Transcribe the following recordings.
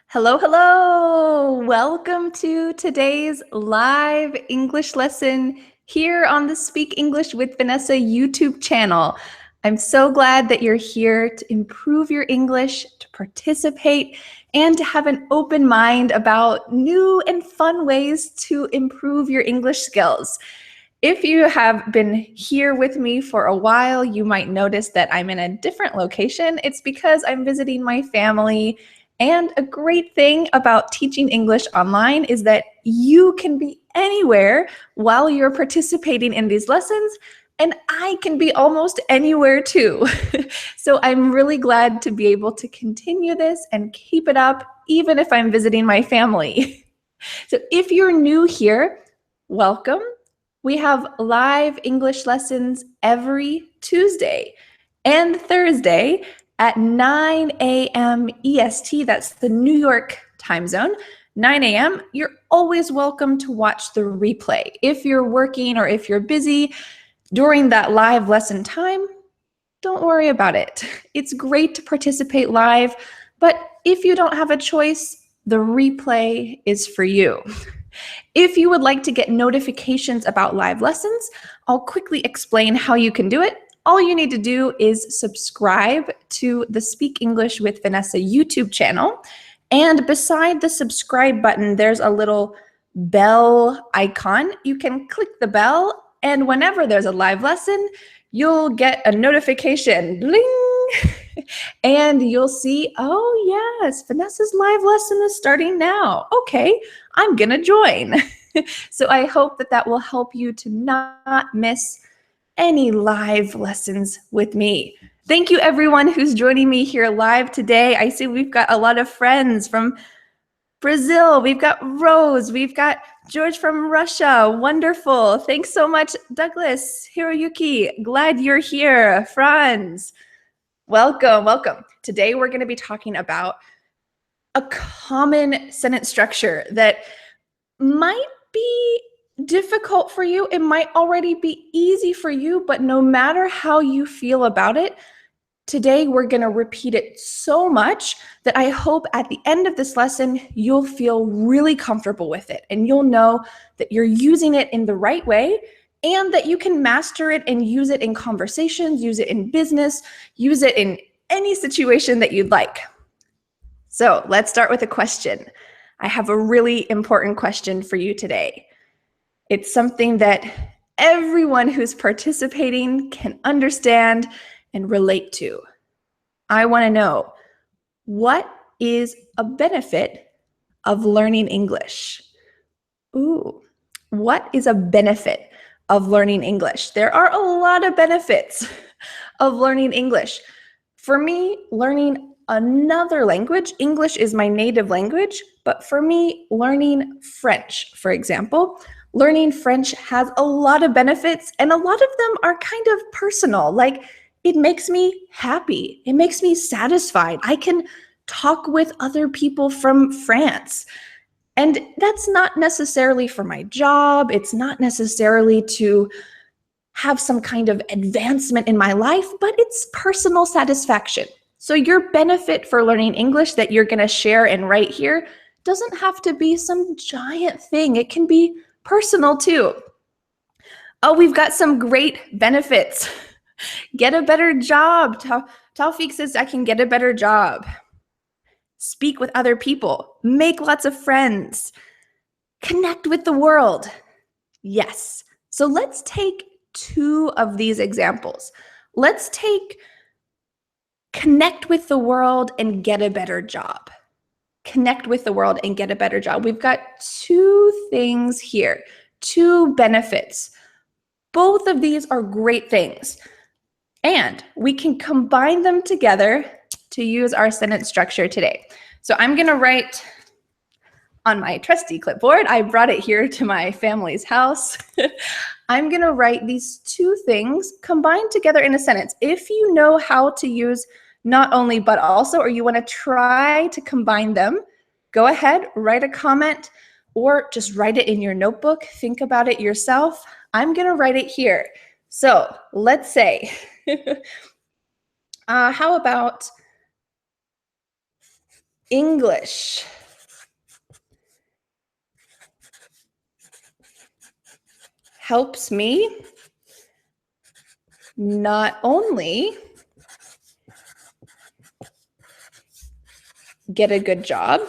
Hello, hello! Welcome to today's live English lesson here on the Speak English with Vanessa YouTube channel. I'm so glad that you're here to improve your English, to participate, and to have an open mind about new and fun ways to improve your English skills. If you have been here with me for a while, you might notice that I'm in a different location. It's because I'm visiting my family. And a great thing about teaching English online is that you can be anywhere while you're participating in these lessons, and I can be almost anywhere too. So I'm really glad to be able to continue this and keep it up, even if I'm visiting my family. So if you're new here, welcome. We have live English lessons every Tuesday and Thursday at 9 a.m. EST, that's the New York time zone, 9 a.m., you're always welcome to watch the replay. If you're working or if you're busy during that live lesson time, don't worry about it. It's great to participate live, but if you don't have a choice, the replay is for you. If you would like to get notifications about live lessons, I'll quickly explain how you can do it. All you need to do is subscribe to the Speak English with Vanessa YouTube channel. And beside the subscribe button, there's a little bell icon. You can click the bell, and whenever there's a live lesson, you'll get a notification, bling, and you'll see, oh yes, Vanessa's live lesson is starting now. Okay, I'm gonna join. So I hope that that will help you to not miss any live lessons with me. Thank you everyone who's joining me here live today. I see we've got a lot of friends from Brazil. We've got Rose. We've got George from Russia. Wonderful. Thanks so much, Douglas, Hiroyuki. Glad you're here. Franz, welcome, welcome. Today we're going to be talking about a common sentence structure that might be difficult for you. It might already be easy for you, but no matter how you feel about it, today we're going to repeat it so much that I hope at the end of this lesson, you'll feel really comfortable with it and you'll know that you're using it in the right way and that you can master it and use it in conversations, use it in business, use it in any situation that you'd like. So let's start with a question. I have a really important question for you today. It's something that everyone who's participating can understand and relate to. I want to know, what is a benefit of learning English? Ooh, what is a benefit of learning English? There are a lot of benefits of learning English. For me, learning another language, English is my native language, but for me, learning French, for example, learning French has a lot of benefits and a lot of them are kind of personal. Like, it makes me happy. It makes me satisfied. I can talk with other people from France. And that's not necessarily for my job. It's not necessarily to have some kind of advancement in my life, but it's personal satisfaction. So your benefit for learning English that you're going to share and write here doesn't have to be some giant thing. It can be personal too. Oh, we've got some great benefits. Get a better job. Taufik says I can get a better job. Speak with other people. Make lots of friends. Connect with the world. Yes. So let's take two of these examples. Let's take connect with the world and get a better job. Connect with the world and get a better job. We've got two things here, two benefits. Both of these are great things. And we can combine them together to use our sentence structure today. So I'm going to write on my trusty clipboard. I brought it here to my family's house. I'm going to write these two things combined together in a sentence. If you know how to use not only but also, or you want to try to combine them, go ahead, write a comment, or just write it in your notebook. Think about it yourself. I'm going to write it here. So let's say, how about English helps me not only get a good job,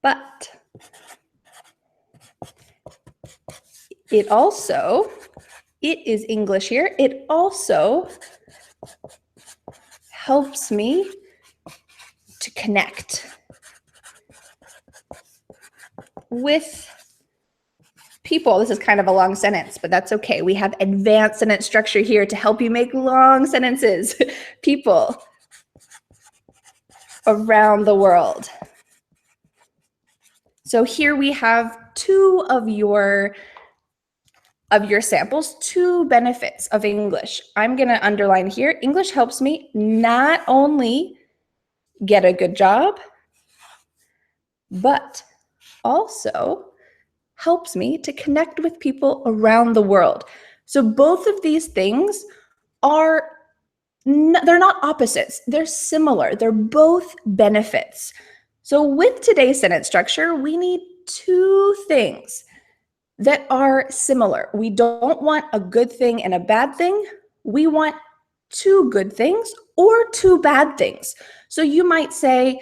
but it is English here, it also helps me to connect with people. This is kind of a long sentence, but that's okay. We have advanced sentence structure here to help you make long sentences. People around the world. So here we have two of your samples, two benefits of English. I'm going to underline here, English helps me not only get a good job, but also helps me to connect with people around the world. So both of these things they're not opposites, they're similar, they're both benefits. So with today's sentence structure, we need two things that are similar. We don't want a good thing and a bad thing. We want two good things or two bad things. So you might say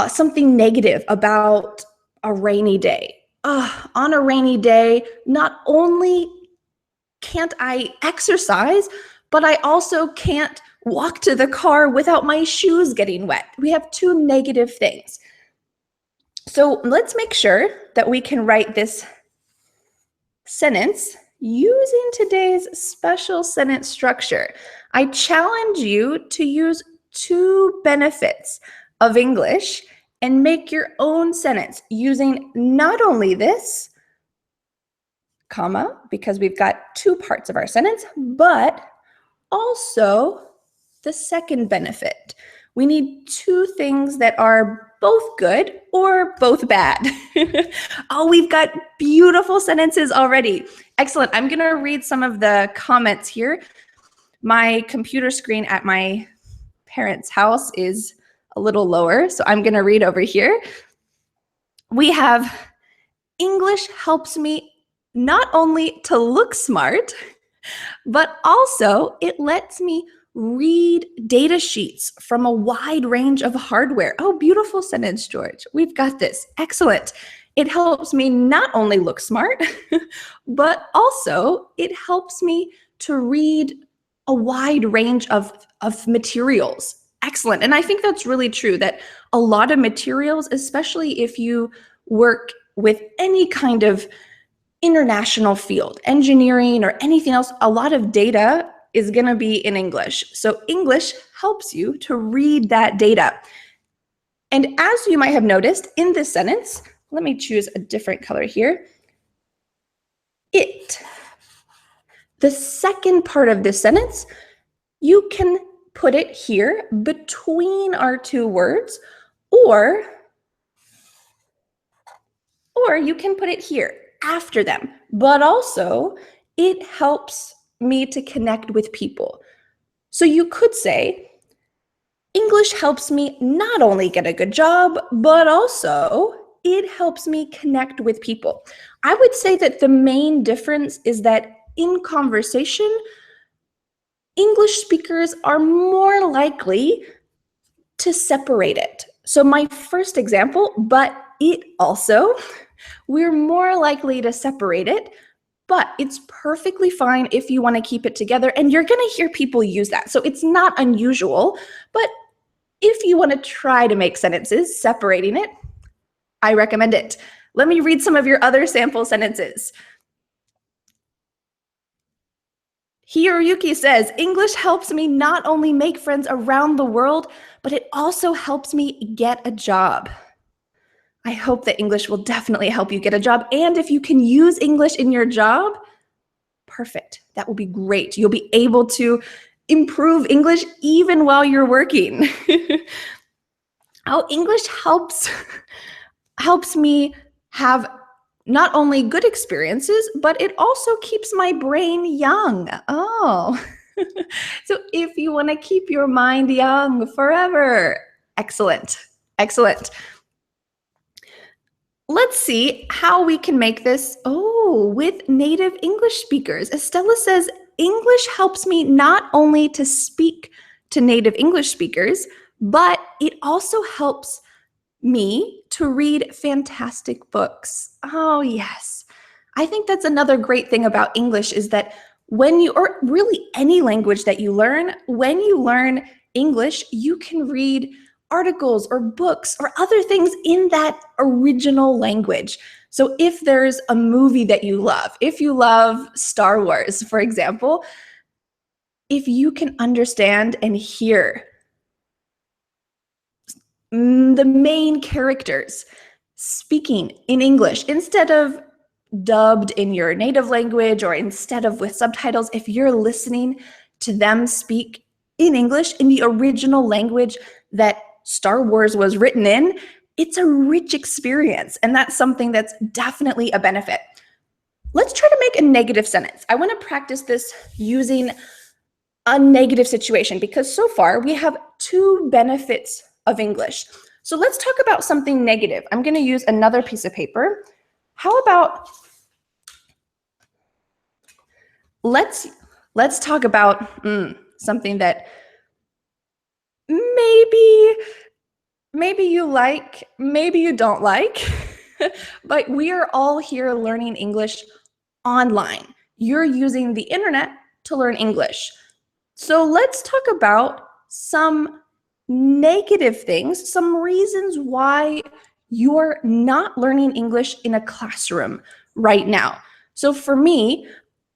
something negative about a rainy day. On a rainy day, not only can't I exercise, but I also can't walk to the car without my shoes getting wet. We have two negative things. So let's make sure that we can write this sentence using today's special sentence structure. I challenge you to use two benefits of English and make your own sentence using not only this, comma, because we've got two parts of our sentence, but also the second benefit. We need two things that are both good or both bad. Oh, we've got beautiful sentences already. Excellent. I'm going to read some of the comments here. My computer screen at my parents' house is a little lower, so I'm going to read over here. We have, English helps me not only to look smart, but also it lets me read data sheets from a wide range of hardware. Oh, beautiful sentence, George. We've got this. Excellent. It helps me not only look smart, but also it helps me to read a wide range of materials. Excellent. And I think that's really true, that a lot of materials, especially if you work with any kind of international field, engineering or anything else, a lot of data is going to be in English. So English helps you to read that data. And as you might have noticed in this sentence, let me choose a different color here. The second part of this sentence, you can put it here between our two words, or you can put it here after them, but also it helps me to connect with people. So you could say, English helps me not only get a good job, but also it helps me connect with people. I would say that the main difference is that in conversation, English speakers are more likely to separate it. So my first example, but it also, we're more likely to separate it, but it's perfectly fine if you want to keep it together, and you're going to hear people use that. So it's not unusual, but if you want to try to make sentences separating it, I recommend it. Let me read some of your other sample sentences. Hiroyuki says, English helps me not only make friends around the world, but it also helps me get a job. I hope that English will definitely help you get a job. And if you can use English in your job, perfect. That will be great. You'll be able to improve English even while you're working. Oh, English helps me have not only good experiences, but it also keeps my brain young. Oh, so if you want to keep your mind young forever, excellent, excellent. Let's see how we can make this, with native English speakers. Estella says, English helps me not only to speak to native English speakers, but it also helps me to read fantastic books. Oh, yes. I think that's another great thing about English is that when you, or really any language that you learn, when you learn English, you can read articles or books or other things in that original language. So if there's a movie that you love, if you love Star Wars, for example, if you can understand and hear the main characters speaking in English instead of dubbed in your native language or instead of with subtitles, if you're listening to them speak in English in the original language that Star Wars was written in, it's a rich experience. And that's something that's definitely a benefit. Let's try to make a negative sentence. I want to practice this using a negative situation because so far we have two benefits of English. So let's talk about something negative. I'm going to use another piece of paper. How about let's talk about something that maybe you like, maybe you don't like, but we are all here learning English online. You're using the internet to learn English. So let's talk about some negative things, some reasons why you're not learning English in a classroom right now. So for me,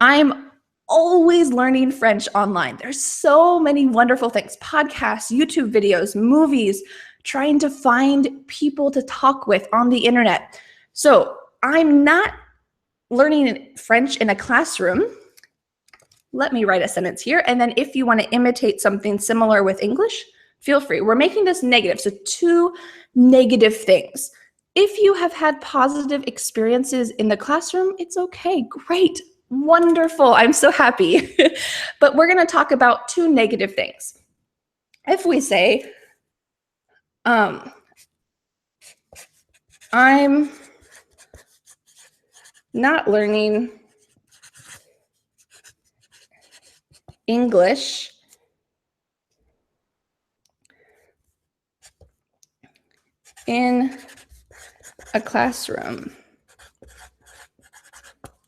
I'm always learning French online. There's so many wonderful things, podcasts, YouTube videos, movies, trying to find people to talk with on the internet. So I'm not learning French in a classroom. Let me write a sentence here. And then if you want to imitate something similar with English, feel free. We're making this negative. So two negative things. If you have had positive experiences in the classroom, it's okay. Great. Wonderful. I'm so happy. But we're going to talk about two negative things. If we say, I'm not learning English in a classroom.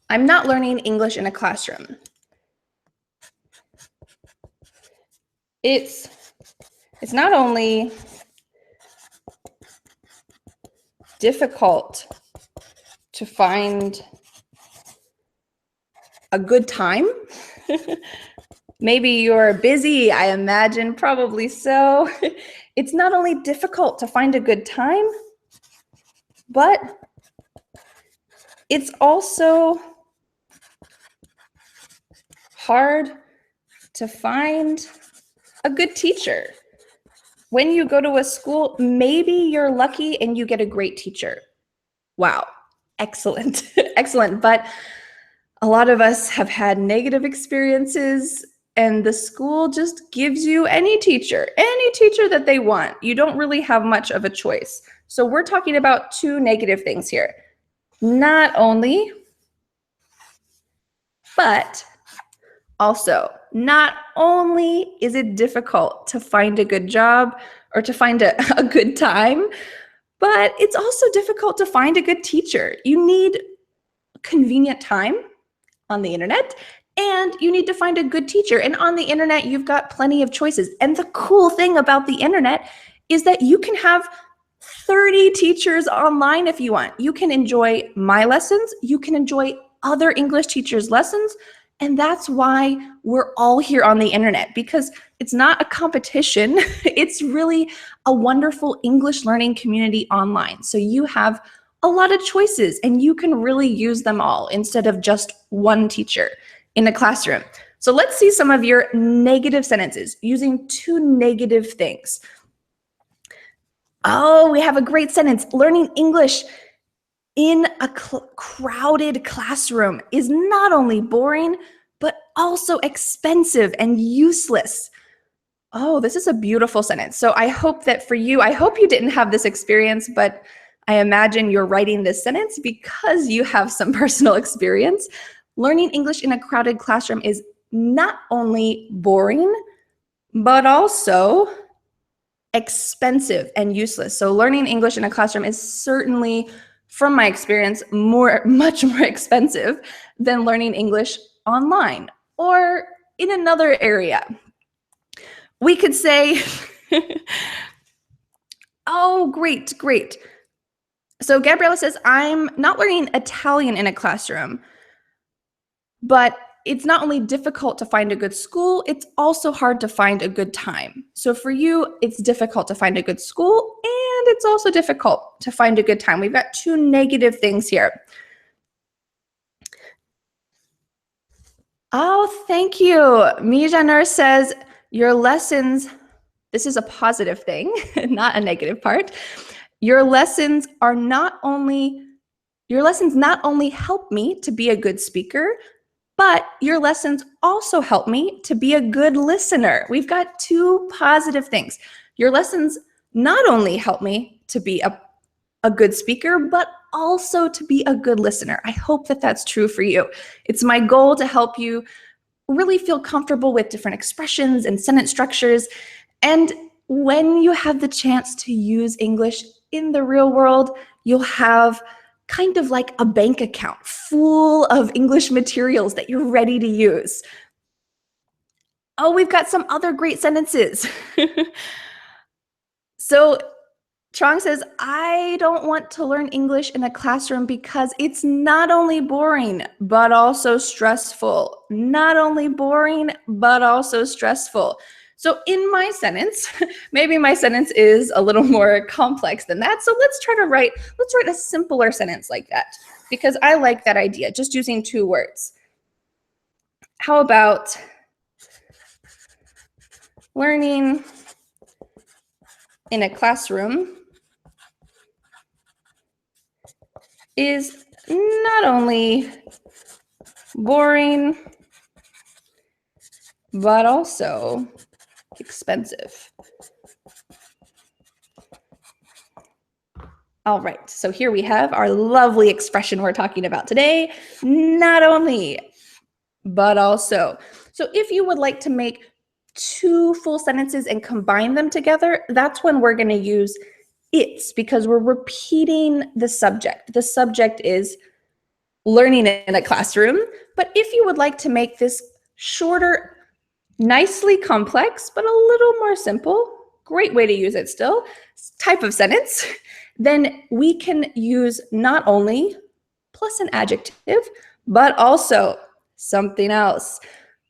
I'm not learning English in a classroom. It's not only difficult to find a good time. Maybe you're busy, I imagine, probably so. It's not only difficult to find a good time, but it's also hard to find a good teacher. When you go to a school, maybe you're lucky and you get a great teacher. Wow, excellent, excellent. But a lot of us have had negative experiences and the school just gives you any teacher that they want. You don't really have much of a choice. So we're talking about two negative things here. Not only, but also, not only is it difficult to find a good job or to find a good time, but it's also difficult to find a good teacher. You need convenient time on the internet, and you need to find a good teacher. And on the internet, you've got plenty of choices. And the cool thing about the internet is that you can have 30 teachers online if you want. You can enjoy my lessons. You can enjoy other English teachers' lessons. And that's why we're all here on the internet, because it's not a competition. It's really a wonderful English learning community online. So you have a lot of choices and you can really use them all instead of just one teacher in a classroom. So let's see some of your negative sentences using two negative things. Oh, we have a great sentence. Learning English in a crowded classroom is not only boring, but also expensive and useless. Oh, this is a beautiful sentence. So I hope that for you, I hope you didn't have this experience, but I imagine you're writing this sentence because you have some personal experience. Learning English in a crowded classroom is not only boring, but also expensive and useless. So learning English in a classroom is certainly, from my experience, much more expensive than learning English online or in another area. We could say, oh, great. So Gabriella says, I'm not learning Italian in a classroom, but it's not only difficult to find a good school, it's also hard to find a good time. So for you, it's difficult to find a good school, and it's also difficult to find a good time. We've got two negative things here. Oh, thank you. Mijaner says, your lessons, this is a positive thing, not a negative part. Your lessons not only help me to be a good speaker, but your lessons also help me to be a good listener. We've got two positive things. Your lessons not only help me to be a good speaker, but also to be a good listener. I hope that that's true for you. It's my goal to help you really feel comfortable with different expressions and sentence structures. And when you have the chance to use English in the real world, you'll have kind of like a bank account full of English materials that you're ready to use. Oh, we've got some other great sentences. So Trong says, I don't want to learn English in a classroom because it's not only boring, but also stressful. Not only boring, but also stressful. So in my sentence, maybe my sentence is a little more complex than that. So let's write a simpler sentence like that, because I like that idea, just using two words. How about learning in a classroom is not only boring, but also expensive. All right, so here we have our lovely expression we're talking about today, not only, but also. So if you would like to make two full sentences and combine them together, that's when we're going to use it's, because we're repeating the subject. The subject is learning in a classroom. But if you would like to make this shorter, nicely complex, but a little more simple, great way to use it still, type of sentence, then we can use not only plus an adjective, but also something else.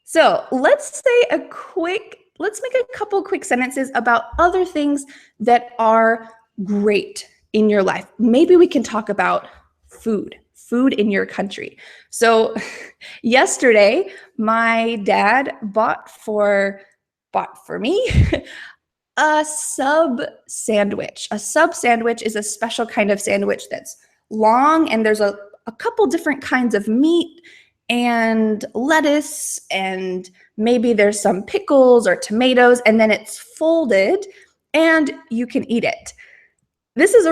So let's make a couple quick sentences about other things that are great in your life. Maybe we can talk about food in your country. So yesterday, my dad bought for me a sub sandwich. A sub sandwich is a special kind of sandwich that's long, and there's a couple different kinds of meat and lettuce, and maybe there's some pickles or tomatoes, and then it's folded and you can eat it. This is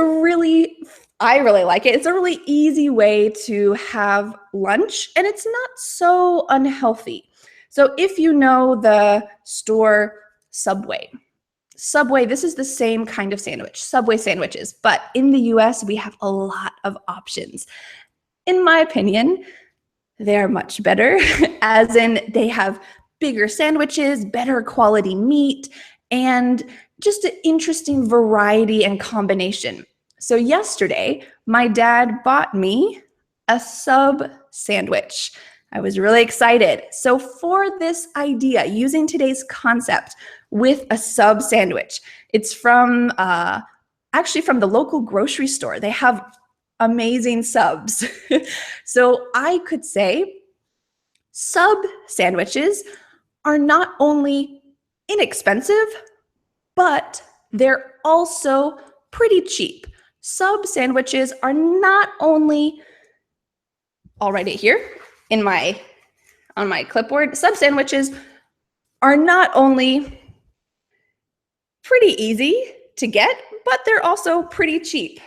I really like it. It's a really easy way to have lunch, and it's not so unhealthy. So if you know the store Subway, this is the same kind of sandwich, Subway sandwiches, but in the US, we have a lot of options. In my opinion, they're much better, as in they have bigger sandwiches, better quality meat, and just an interesting variety and combination. So yesterday, my dad bought me a sub sandwich. I was really excited. So for this idea, using today's concept with a sub sandwich, it's from actually from the local grocery store. They have amazing subs. So I could say sub sandwiches are not only inexpensive, but they're also pretty cheap. Sub sandwiches are not only, I'll write it here on my clipboard, sub sandwiches are not only pretty easy to get, but they're also pretty cheap.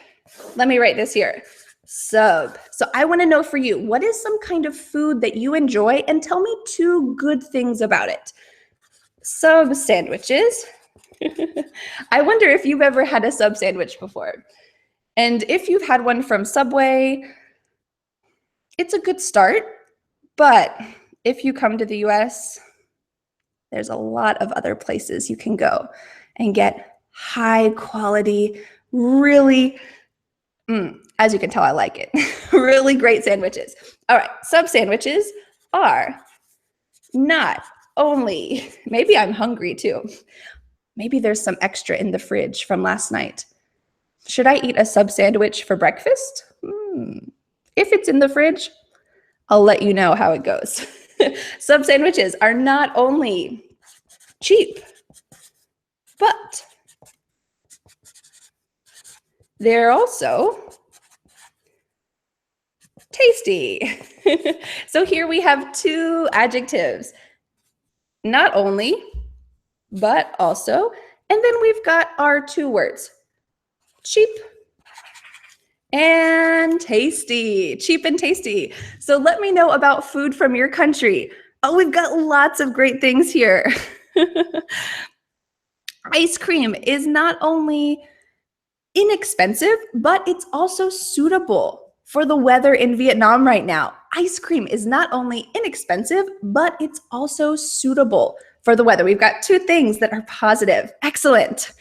Let me write this here. Sub. So I want to know for you, what is some kind of food that you enjoy, and tell me 2 good things about it. Sub sandwiches. I wonder if you've ever had a sub sandwich before. And if you've had one from Subway, it's a good start. But if you come to the US, there's a lot of other places you can go and get high quality, really, as you can tell, I like it, really great sandwiches. All right, sub sandwiches are not only, maybe I'm hungry too. Maybe there's some extra in the fridge from last night. Should I eat a sub sandwich for breakfast? If it's in the fridge, I'll let you know how it goes. Sub sandwiches are not only cheap, but they're also tasty. So here we have 2 adjectives. Not only, but also. And then we've got our 2 words. Cheap and tasty. Cheap and tasty. So let me know about food from your country. Oh, we've got lots of great things here. Ice cream is not only inexpensive, but it's also suitable for the weather in Vietnam right now. Ice cream is not only inexpensive, but it's also suitable for the weather. We've got 2 things that are positive. Excellent.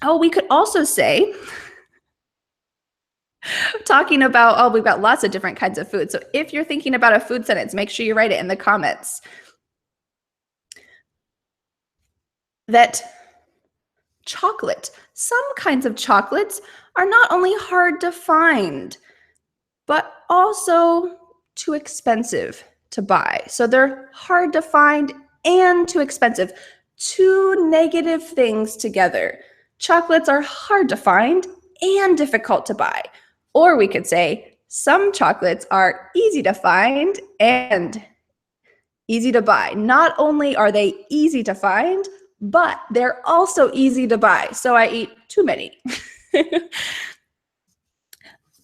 Oh, we could also say, talking about, we've got lots of different kinds of food. So if you're thinking about a food sentence, make sure you write it in the comments. That chocolate, some kinds of chocolates are not only hard to find, but also too expensive to buy. So they're hard to find and too expensive. 2 negative things together. Chocolates are hard to find and difficult to buy. Or we could say some chocolates are easy to find and easy to buy. Not only are they easy to find, but they're also easy to buy. So I eat too many.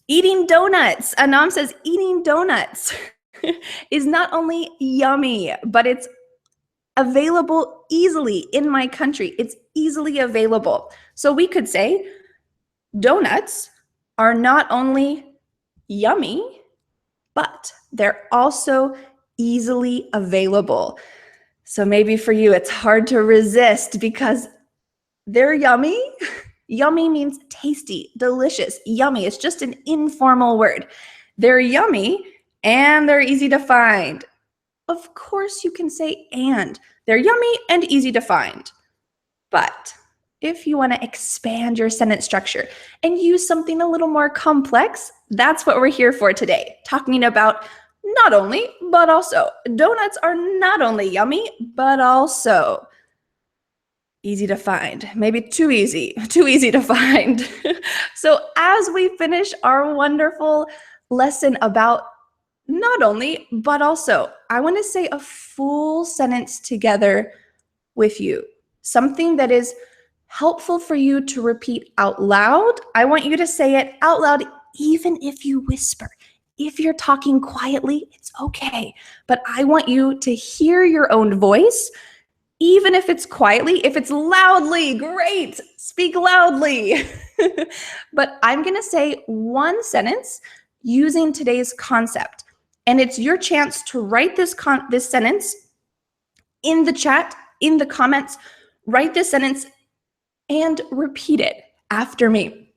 Eating donuts. Anam says eating donuts is not only yummy, but it's available easily in my country. It's easily available. So we could say donuts are not only yummy, but they're also easily available. So maybe for you, it's hard to resist because they're yummy. Yummy means tasty, delicious, yummy. It's just an informal word. They're yummy and they're easy to find. Of course, you can say and. They're yummy and easy to find. But if you want to expand your sentence structure and use something a little more complex, that's what we're here for today, talking about not only, but also. Donuts are not only yummy, but also easy to find. Maybe too easy to find. So as we finish our wonderful lesson about not only, but also, I want to say a full sentence together with you. Something that is helpful for you to repeat out loud. I want you to say it out loud, even if you whisper. If you're talking quietly, it's okay. But I want you to hear your own voice, even if it's quietly. If it's loudly, great, speak loudly. But I'm going to say one sentence using today's concept. And it's your chance to write this sentence in the chat, in the comments. Write this sentence and repeat it after me.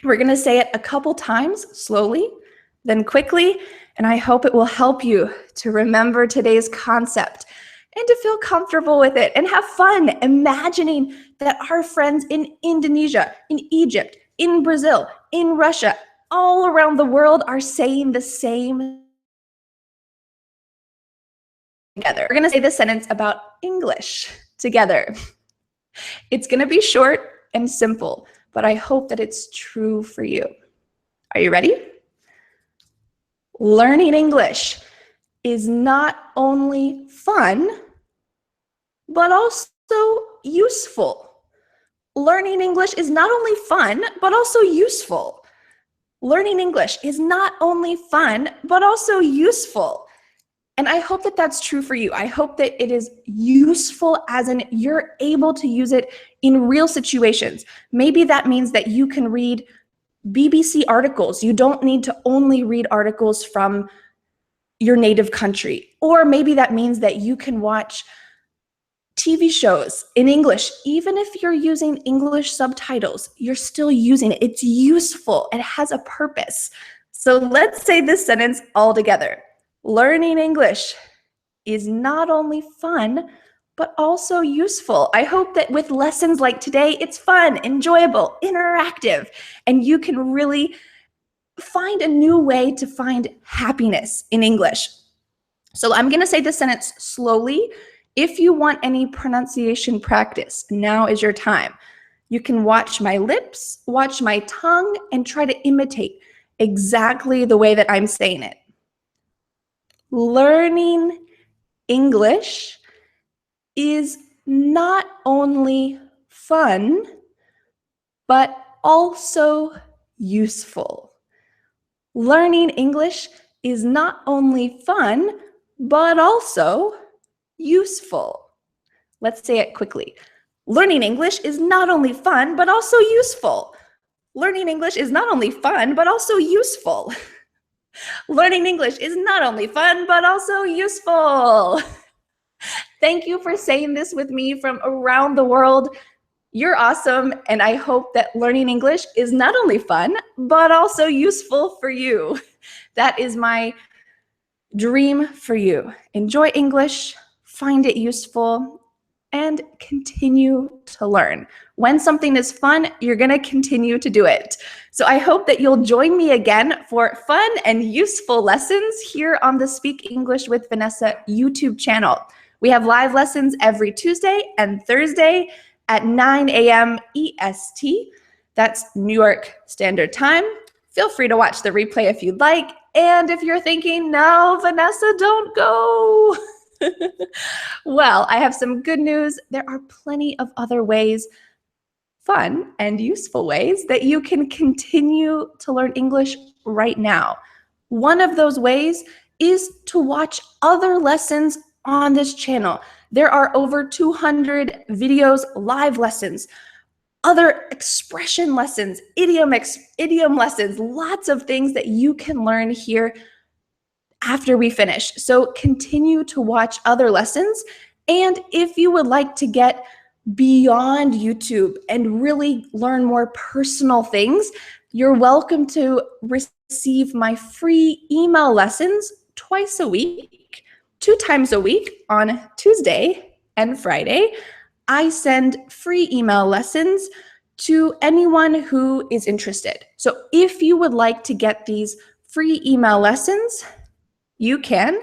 We're going to say it a couple times, slowly, then quickly, and I hope it will help you to remember today's concept and to feel comfortable with it and have fun imagining that our friends in Indonesia, in Egypt, in Brazil, in Russia, all around the world are saying the same together. We're going to say this sentence about English together. It's going to be short and simple, but I hope that it's true for you. Are you ready? Learning English is not only fun, but also useful. learning English is not only fun, but also useful. Learning English is not only fun, but also useful. And I hope that that's true for you. I hope that it is useful as in you're able to use it in real situations. Maybe that means that you can read BBC articles. You don't need to only read articles from your native country. Or maybe that means that you can watch TV shows in English. Even if you're using English subtitles, you're still using it. It's useful. It has a purpose. So let's say this sentence all together. Learning English is not only fun, but also useful. I hope that with lessons like today, it's fun, enjoyable, interactive, and you can really find a new way to find happiness in English. So I'm going to say this sentence slowly. If you want any pronunciation practice, now is your time. You can watch my lips, watch my tongue, and try to imitate exactly the way that I'm saying it. Learning English is not only fun, but also useful. Learning English is not only fun, but also useful. Let's say it quickly. Learning English is not only fun, but also useful. Learning English is not only fun, but also useful. Learning English is not only fun, but also useful. Thank you for saying this with me from around the world. You're awesome, and I hope that learning English is not only fun, but also useful for you. That is my dream for you. Enjoy English, find it useful, and continue to learn. When something is fun, you're going to continue to do it. So I hope that you'll join me again for fun and useful lessons here on the Speak English with Vanessa YouTube channel. We have live lessons every Tuesday and Thursday at 9 a.m. EST. That's New York Standard Time. Feel free to watch the replay if you'd like. And if you're thinking, no, Vanessa, don't go. Well, I have some good news. There are plenty of other ways, fun and useful ways, that you can continue to learn English right now. One of those ways is to watch other lessons on this channel. There are over 200 videos, live lessons, other expression lessons, idiom lessons, lots of things that you can learn here after we finish. So continue to watch other lessons. And if you would like to get beyond YouTube and really learn more personal things, you're welcome to receive my free email lessons twice a week, 2 times a week on Tuesday and Friday. I send free email lessons to anyone who is interested. So if you would like to get these free email lessons, you can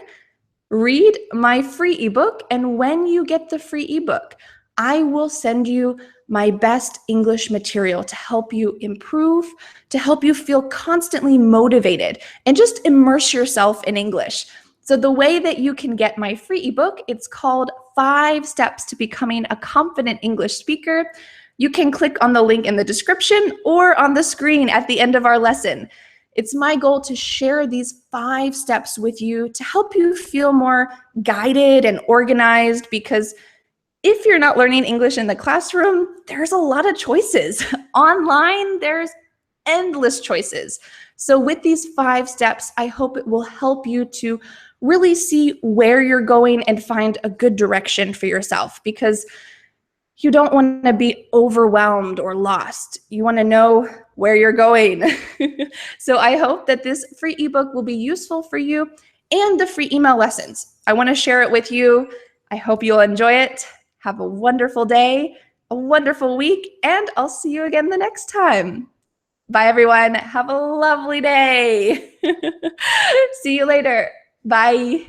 read my free ebook, and when you get the free ebook, I will send you my best English material to help you improve, to help you feel constantly motivated, and just immerse yourself in English. So the way that you can get my free ebook, it's called 5 Steps to Becoming a Confident English Speaker. You can click on the link in the description or on the screen at the end of our lesson. It's my goal to share these 5 steps with you to help you feel more guided and organized, because if you're not learning English in the classroom, there's a lot of choices. Online, there's endless choices. So with these 5 steps, I hope it will help you to really see where you're going and find a good direction for yourself, because you don't want to be overwhelmed or lost. You want to know where you're going. So I hope that this free ebook will be useful for you, and the free email lessons. I want to share it with you. I hope you'll enjoy it. Have a wonderful day, a wonderful week, and I'll see you again the next time. Bye, everyone. Have a lovely day. See you later. Bye.